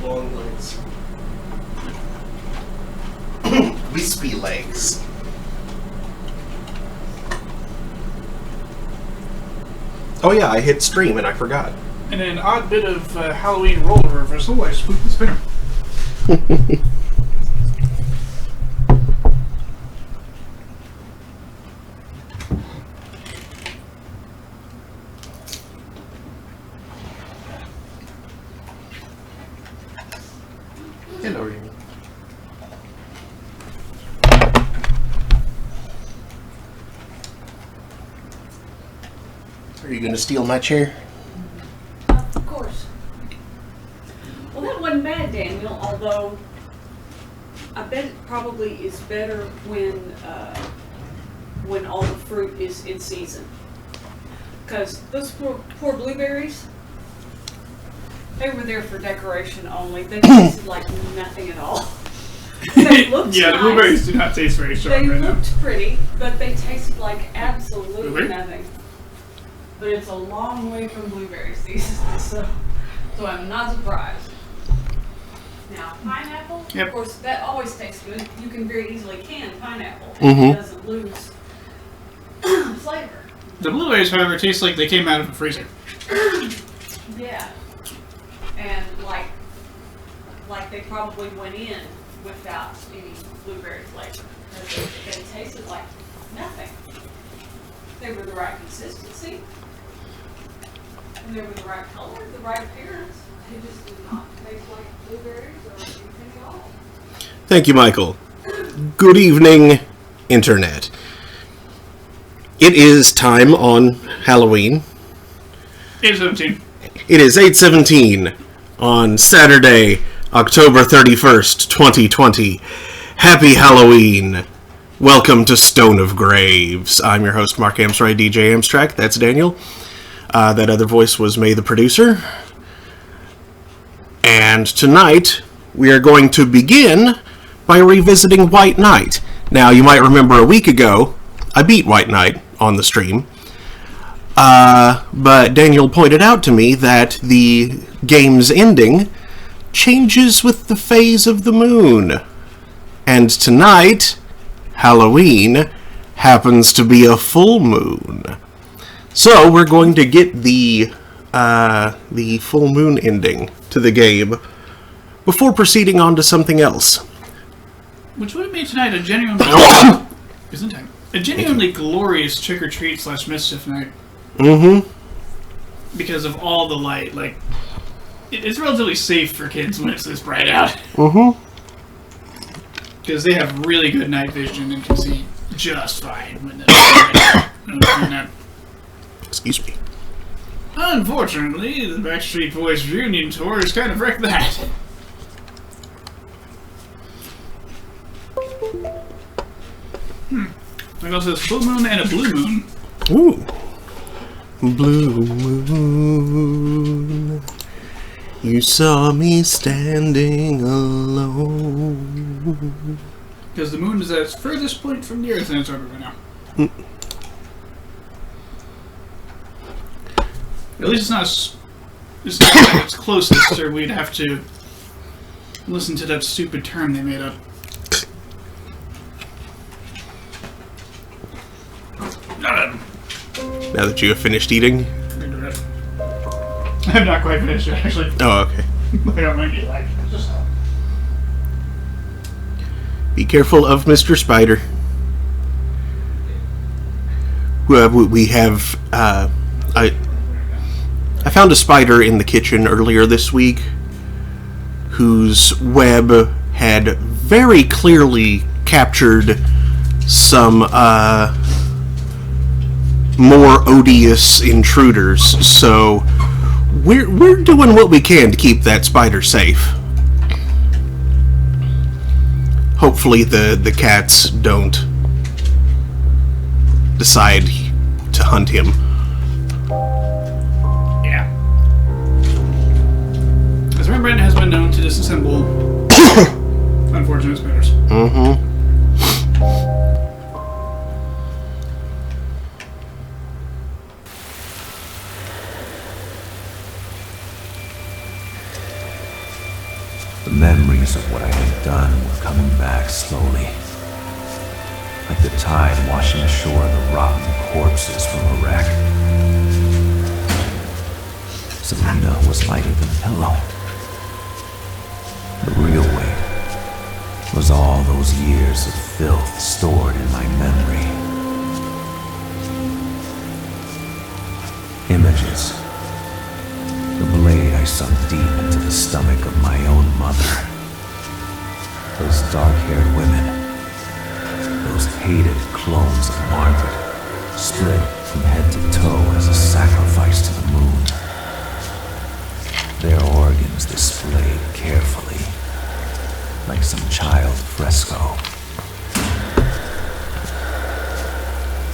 long legs. Wispy legs. Oh yeah, I hit stream and I forgot. And an odd bit of Halloween roller reversal. I spooked the spinner. Hello, Amy. Are you going to steal my chair? Of course. Well, that wasn't bad, Daniel, although I bet it probably is better when all the fruit is in season. Because those poor blueberries, they were there for decoration only. They tasted like nothing at all. They looked yeah, nice. The blueberries do not taste very strong They right now. looked pretty, but they tasted like absolutely Blueberry? nothing. But it's a long way from blueberry season, so I'm not surprised. Now, pineapple, Yep. of course, that always tastes good. You can very easily can pineapple, and Mhm. it doesn't lose flavor. The blueberries, however, taste like they came out of a freezer. Yeah, and like they probably went in without any blueberry flavor because they tasted like nothing. They were the right consistency, and they were the right color, the right appearance. They just did not taste like blueberries or anything at all. Thank you, Michael. Good evening, Internet. It is time on Halloween. 8/17. It is 8:17 on Saturday, October 31st, 2020. Happy Halloween. Welcome to Stone of Graves. I'm your host, Mark Amstray, DJ Amstrack. That's Daniel. That other voice was May the producer. And tonight, we are going to begin by revisiting White Knight. Now, you might remember a week ago, I beat White Knight on the stream. But Daniel pointed out to me that the game's ending changes with the phase of the moon. And tonight, Halloween, happens to be a full moon. So we're going to get the full moon ending to the game before proceeding on to something else. Which would have made tonight a genuinely glorious trick-or-treat / mischief night. Mm-hmm. Because of all the light. Like, it's relatively safe for kids when it's this bright out. Mm-hmm. Because they have really good night vision and can see just fine when the Excuse me. Unfortunately, the Backstreet Boys reunion tour has kind of wrecked that. Like also says full moon and a blue moon. Ooh. Blue moon, you saw me standing alone. Because the moon is at its furthest point from the Earth in its orbit right now. At least it's not at its closest, or we'd have to listen to that stupid term they made up. Now that you have finished eating? I have not quite finished it, actually. Oh, okay. I don't mind it, like, just... Be careful of Mr. Spider. We have, I found a spider in the kitchen earlier this week whose web had very clearly captured some, more odious intruders, so we're doing what we can to keep that spider safe. Hopefully the cats don't decide to hunt him. Yeah. As Rembrandt has been known to disassemble unfortunate spiders. Mm-hmm. The memories of what I had done were coming back slowly, like the tide washing ashore the rotten corpses from a wreck. Selena was lighter than a pillow. The real weight was all those years of filth stored in my memory. Images. The blade I sunk deep into the stomach of my own mother. Those dark-haired women. Those hated clones of Margaret, split from head to toe as a sacrifice to the moon. Their organs displayed carefully, like some child fresco.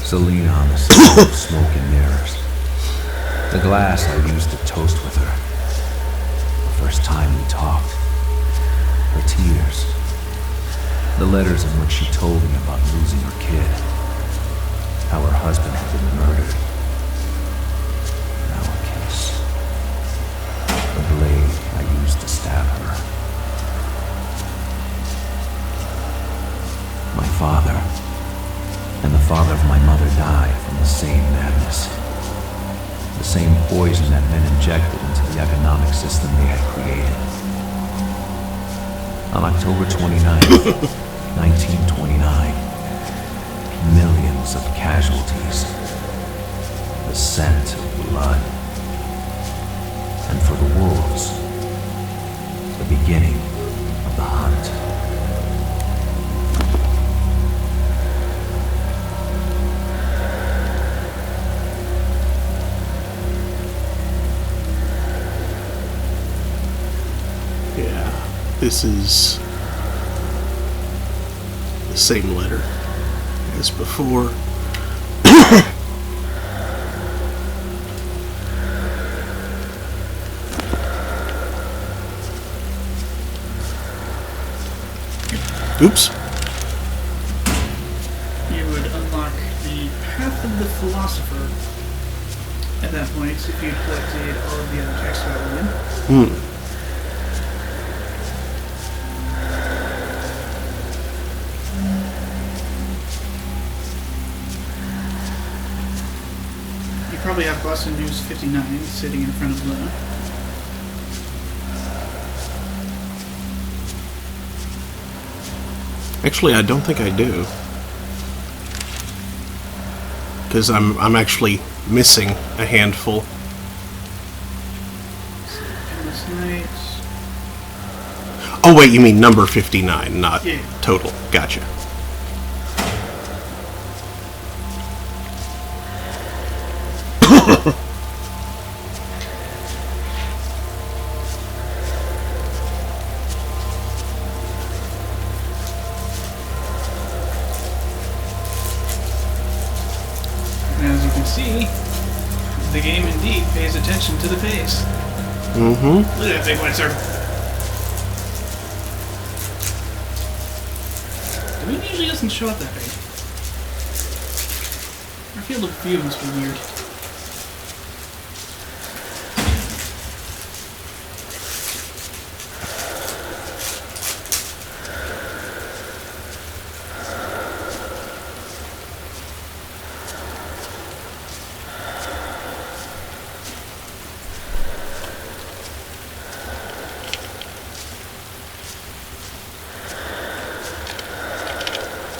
Selena on the side of smoking mirrors. The glass I used to toast with her. The first time we talked. Her tears. The letters in which she told me about losing her kid. How her husband had been murdered. Now a kiss. The blade I used to stab her. My father and the father of my mother died from the same madness. The same poison that men injected into the economic system they had created. On October 29th, 1929, millions of casualties, the scent of blood, and for the wolves, the beginning of the hunt. This is the same letter as before. Oops. You would unlock the Path of the Philosopher at that point if you collected all of the other texts about women. Probably have Boston News 59 sitting in front of Luna. Actually, I don't think I do. Because I'm actually missing a handful. Endless Night. Oh wait, you mean number 59, not Yeah. total. Gotcha. As you can see, the game indeed pays attention to the face. Mm-hmm. Look at that big white circle. The moon usually doesn't show up that big. Our field of view must be weird.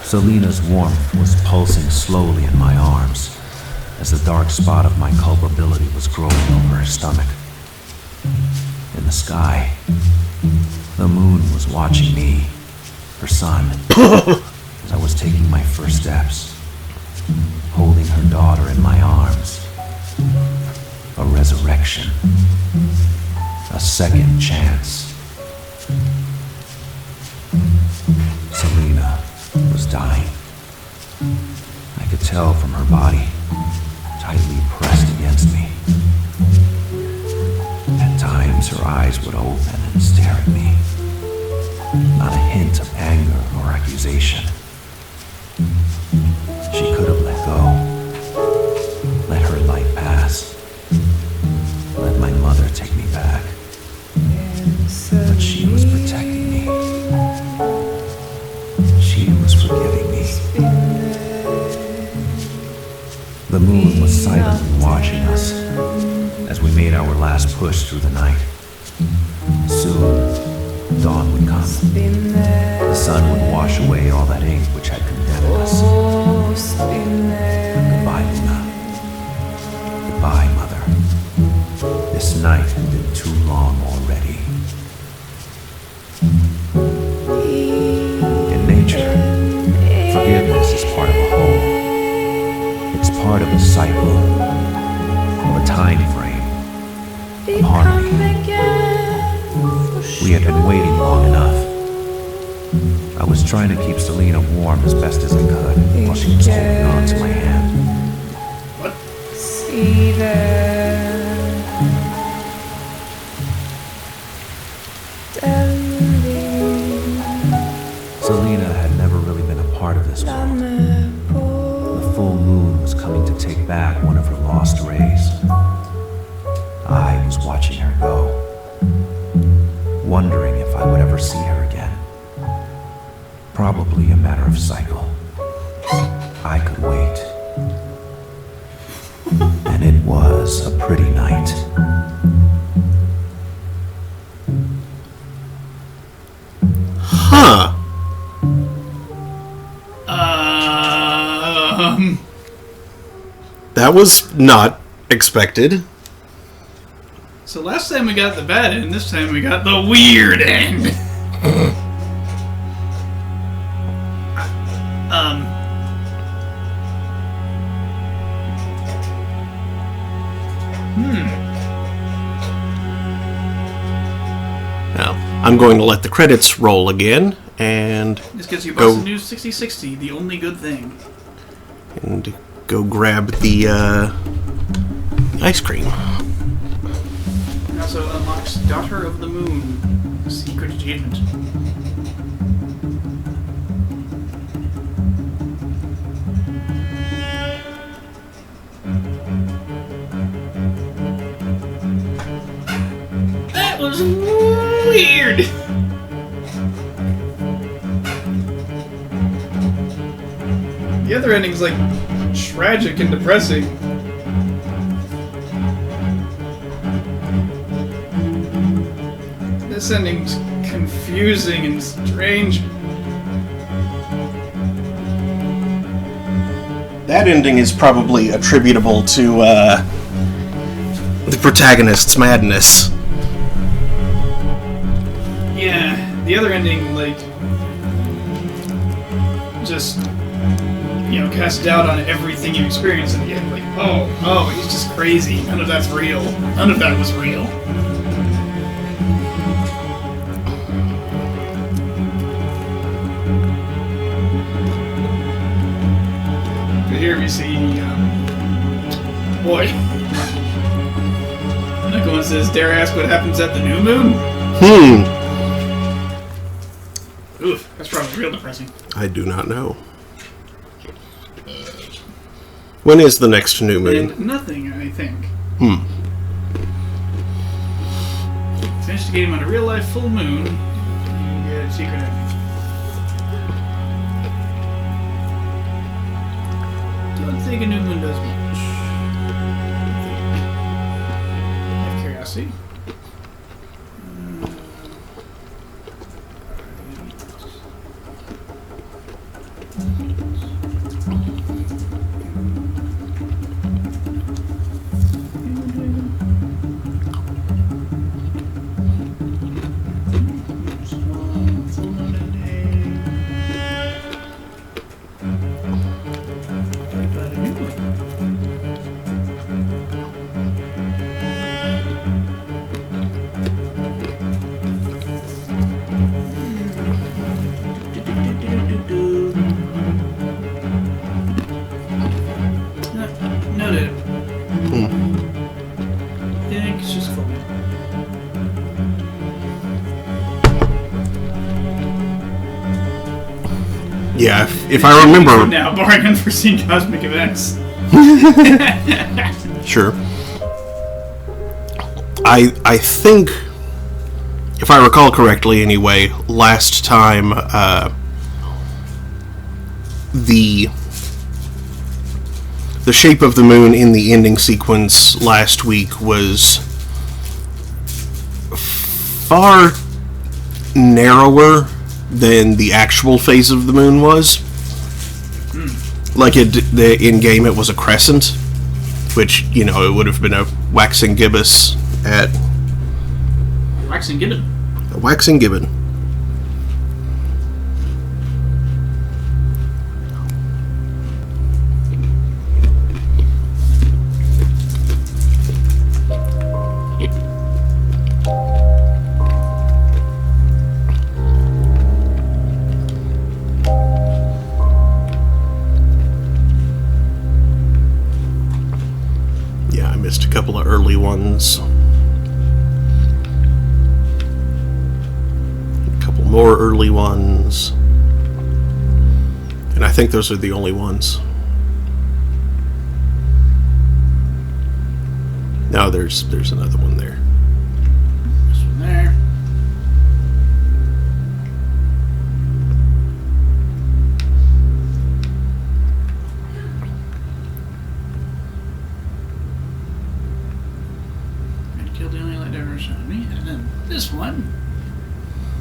Selena's warmth was pulsing slowly in my arms as the dark spot of my culpability was growing over her stomach. In the sky, the moon was watching me, her son, as I was taking my first steps, holding her daughter in my arms. A resurrection. A second chance. Selena was dying. I could tell from her body, tightly pressed against me. At times, her eyes would open and stare at me. Not a hint of anger or accusation. She could have let go. Let her light pass. Let my mother take me back. But she was protected. silently watching us as we made our last push through the night. Soon, dawn would come. The sun would wash away all that ink which had condemned us. Goodbye, Luna. Goodbye, Mother. This night had been too long already. In nature, forgiveness is part of a whole. It's part of a cycle, of a time frame, of harmony. We had been waiting long enough. I was trying to keep Selena warm as best as I could while she was holding on to my hand. What? Selena had never really been a part of this world. The full moon was coming to take back one of her lost rays. I was watching her go, wondering if I would ever see her again. Probably a matter of cycle. I could wait. And it was a pretty night. Huh. That was not expected. So last time we got the bad end, this time we got the weird end. Now, I'm going to let the credits roll again and This gets you Go. Boston News 6060, the only good thing. go grab the ice cream. It also unlocks Daughter of the Moon, secret achievement. That was weird! The other ending's like tragic and depressing. This ending's confusing and strange. That ending is probably attributable to the protagonist's madness. Yeah, the other ending, like, just, you know, casts doubt on everything you experience in the end. Like, oh, he's just crazy. None of that's real. None of that was real. But here we see, boy. Another one says, dare I ask what happens at the new moon? Oof, that's probably real depressing. I do not know. When is the next new moon? And nothing, I think. Finish the game on a real-life full moon. You get a secret ending. Don't think a new moon does much. I have curiosity. Noted. I think it's just full. Yeah, if I remember... Now, barring unforeseen cosmic events. Sure. I think, if I recall correctly anyway, last time, the the shape of the moon in the ending sequence last week was far narrower than the actual phase of the moon was. Like, in game it was a crescent, which, you know, it would have been a waxing gibbous at... Waxing gibbon. A waxing gibbon. A couple of early ones. A couple more early ones. And I think those are the only ones. No, there's another one there. This one there. This one,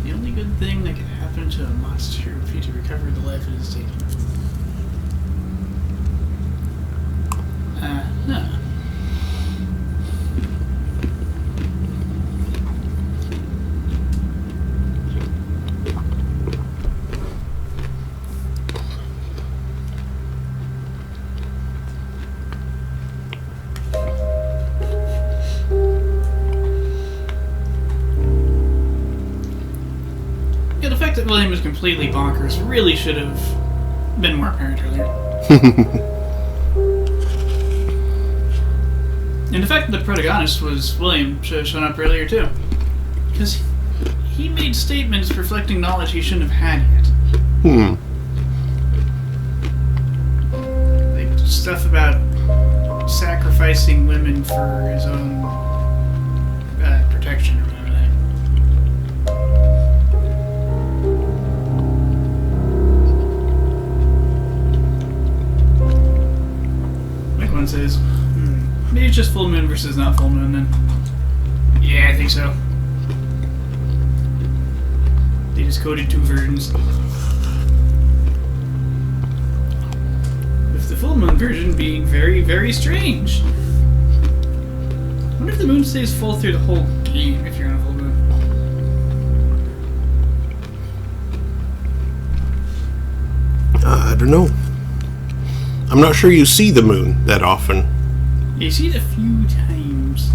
the only good thing that could happen to a monster would be to recover the life it has taken. No. Yeah, the fact that William was completely bonkers really should have been more apparent earlier. And the fact that the protagonist was William should have shown up earlier too. Because he made statements reflecting knowledge he shouldn't have had yet. Like stuff about sacrificing women for his own protection or whatever. One says, maybe it's just full moon versus not full moon then. Yeah, I think so. They just coded 2 versions. With the full moon version being very, very strange. I wonder if the moon stays full through the whole game if you're on a full moon. I don't know. I'm not sure you see the moon that often. You see it a few times.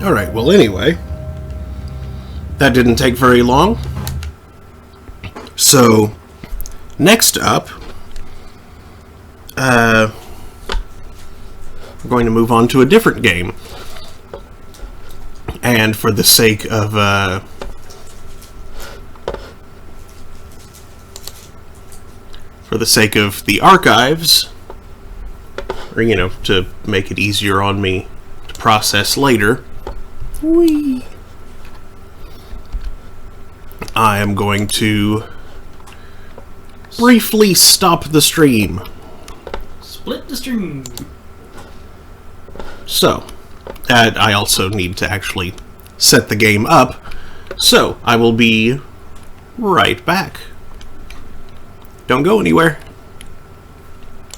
Alright, well anyway, that didn't take very long. So, next up, we're going to move on to a different game. And for the sake of the archives, or, you know, to make it easier on me to process later, I am going to briefly stop the stream. Split the stream. So, I also need to actually set the game up, so I will be right back. Don't go anywhere.